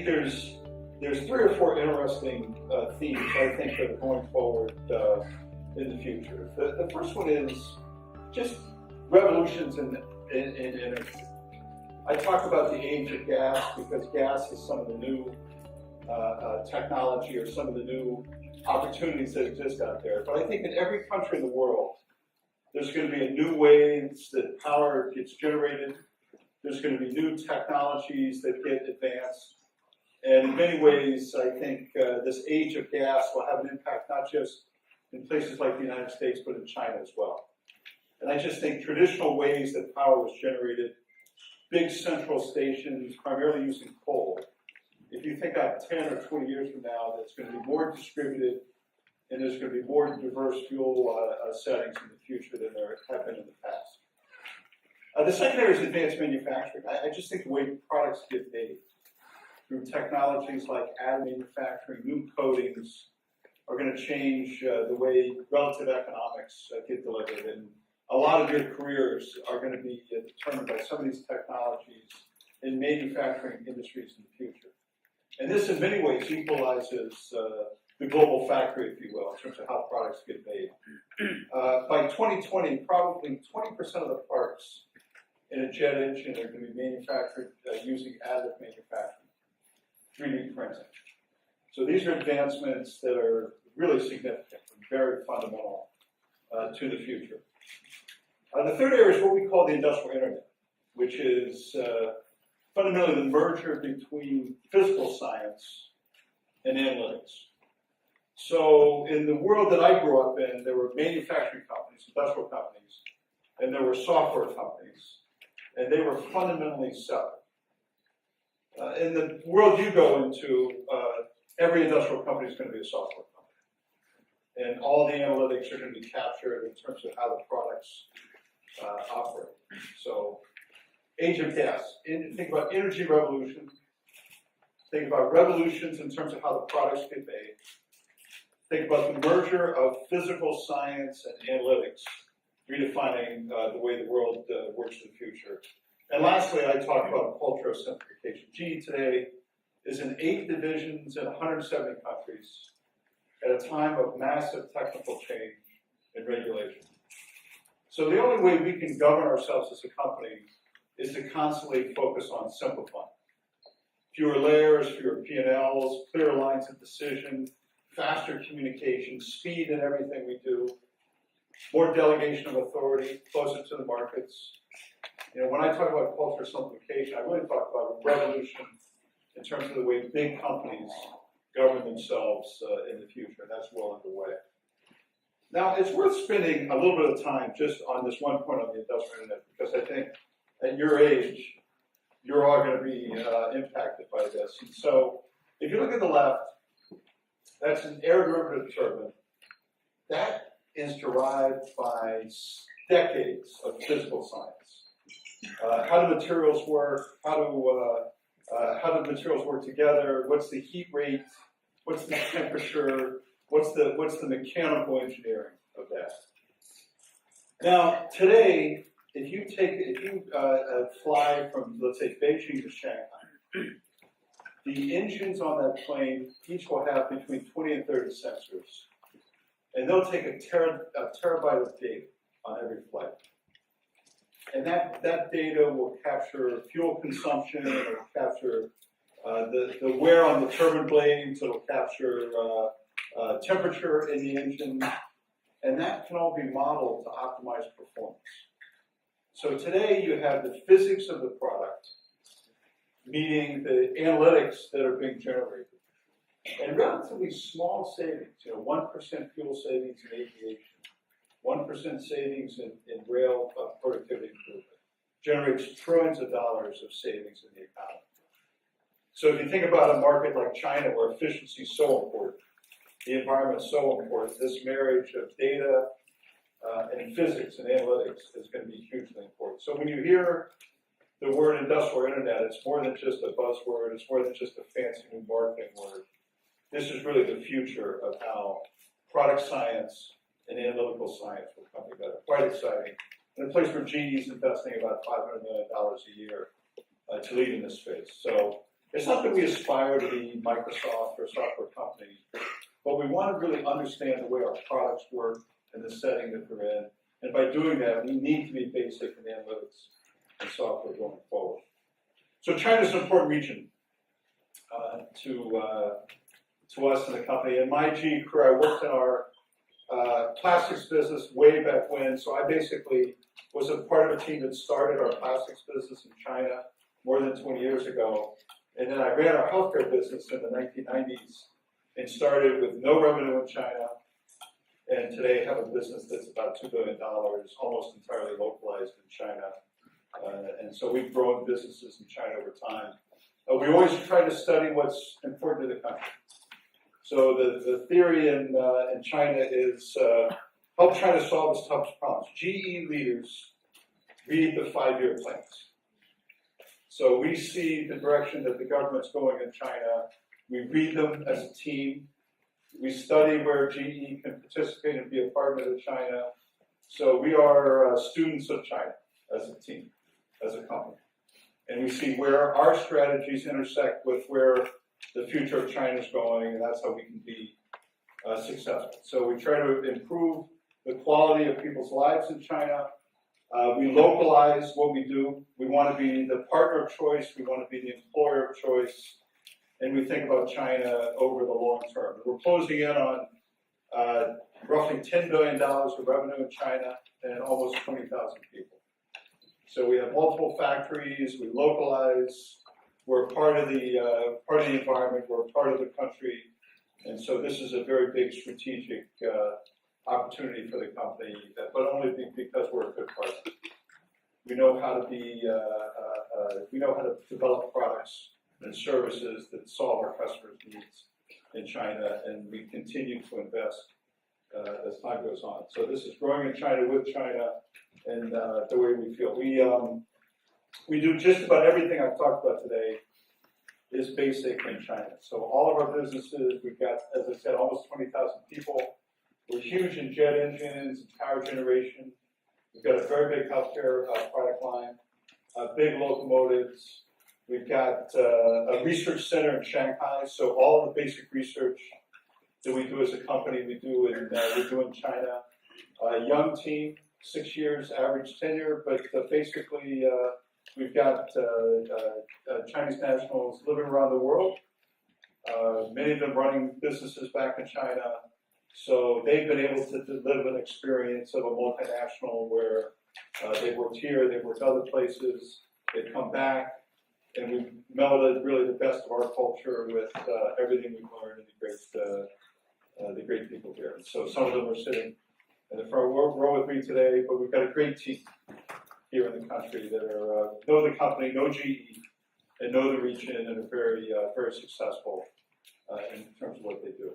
there's 3 or 4 interesting themes I think that are going forward in the future. The first one is just revolutions in energy. I talk about the age of gas because gas is some of the new technology or some of the new opportunities that exist out there. But I think in every country in the world, there's going to be a new ways that power gets generated. There's going to be new technologies that get advanced. And in many ways, I think this age of gas will have an impact not just in places like the United States, but in China as well. And I just think traditional ways that power was generated, big central stations, primarily using coal. If you think of 10 or 20 years from now, that's going to be more distributed and there's going to be more diverse fuel settings in the future than there have been in the past. The second area is advanced manufacturing. I just think the way products get made through technologies like additive manufacturing, new coatings are going to change the way relative economics get delivered. And a lot of your careers are going to be determined by some of these technologies in manufacturing industries in the future. And this in many ways equalizes the global factory, if you will, in terms of how products get made. By 2020, probably 20% of the parts in a jet engine are going to be manufactured using additive manufacturing, 3D printing. So these are advancements that are really significant and very fundamental to the future. The third area is what we call the industrial internet, which is fundamentally the merger between physical science and analytics. So in the world that I grew up in, there were manufacturing companies, industrial companies, and there were software companies, and they were fundamentally separate. In the world you go into, every industrial company is going to be a software company. And all the analytics are going to be captured in terms of how the products operate. So, age of gas. Think about energy revolution. Think about revolutions in terms of how the products get made. Think about the merger of physical science and analytics, redefining the way the world works in the future. And lastly, I talk about a culture of simplification. GE today is in 8 divisions in 170 countries at a time of massive technical change and regulation. So the only way we can govern ourselves as a company is to constantly focus on simplifying. Fewer layers, fewer P&Ls, clearer lines of decision, faster communication, speed in everything we do, more delegation of authority, closer to the markets. You know, when I talk about culture simplification, I really talk about a revolution in terms of the way big companies govern themselves in the future. That's well underway. Now, it's worth spending a little bit of time just on this one point on the industrial internet, because I think at your age, you're all going to be impacted by this. And so, if you look at the left, that's an air derivative turbine. That is derived by decades of physical science. How do materials work? How do materials work together? What's the heat rate? What's the temperature? What's the mechanical engineering of that? Now, today, if you fly from, let's say, Beijing to Shanghai, the engines on that plane each will have between 20 and 30 sensors, and they'll take a terabyte of data on every flight. And that data will capture fuel consumption, it'll capture the wear on the turbine blades, it'll capture temperature in the engine, and that can all be modeled to optimize performance. So today you have the physics of the product meeting the analytics that are being generated, and relatively small savings, 1% fuel savings in aviation, 1% savings in rail productivity improvement, generates trillions of dollars of savings in the economy. So if you think about a market like China where efficiency is so important, the environment is so important, this marriage of data and physics and analytics is going to be hugely important. So when you hear the word industrial internet, it's more than just a buzzword, it's more than just a fancy new marketing word. This is really the future of how product science and analytical science will come together. Quite exciting. And a place where GE is investing about $500 million a year to lead in this space. So It's not that we aspire to be Microsoft or a software company, but we want to really understand the way our products work and the setting that they're in. And by doing that, we need to be basic in analytics and software going forward. So China's an important region to us in the company. In my GE career, I worked in our plastics business way back when. So I basically was a part of a team that started our plastics business in China more than 20 years ago. And then I ran our healthcare business in the 1990s and started with no revenue in China. And today have a business that's about $2 billion, almost entirely localized in China. And so we've grown businesses in China over time. We always try to study what's important to the country. So the theory in China is help China solve its toughest problems. GE leaders read the 5-year plans. So we see the direction that the government's going in China. We read them as a team. We study where GE can participate and be a partner of China. So we are students of China as a team, as a company. And we see where our strategies intersect with where the future of China is going, and that's how we can be successful. So we try to improve the quality of people's lives in China. We localize what we do. We want to be the partner of choice. We want to be the employer of choice. And we think about China over the long term. We're closing in on roughly $10 billion of revenue in China and almost 20,000 people. So we have multiple factories. We localize. We're part of the environment. We're part of the country. And so this is a very big strategic opportunity for the company, but only because we're a good partner. We know how to we know how to develop products and services that solve our customers' needs in China, and we continue to invest as time goes on. So this is growing in China with China, and the way we feel. We do just about everything I've talked about today is basic in China. So all of our businesses, we've got, as I said, almost 20,000 people. We're huge in jet engines and power generation. We've got a very big healthcare product line, big locomotives. We've got a research center in Shanghai. So all of the basic research that we do as a company, we do in China. A young team, 6 years average tenure, but basically we've got Chinese nationals living around the world. Many of them running businesses back in China. So they've been able to live an experience of a multinational where they've worked here, they've worked other places, they've come back, and we've melded really the best of our culture with everything we've learned and the great people here. So some of them are sitting in the front row with me today, but we've got a great team here in the country that know the company, know GE, and know the region, and are very, very successful in terms of what they do.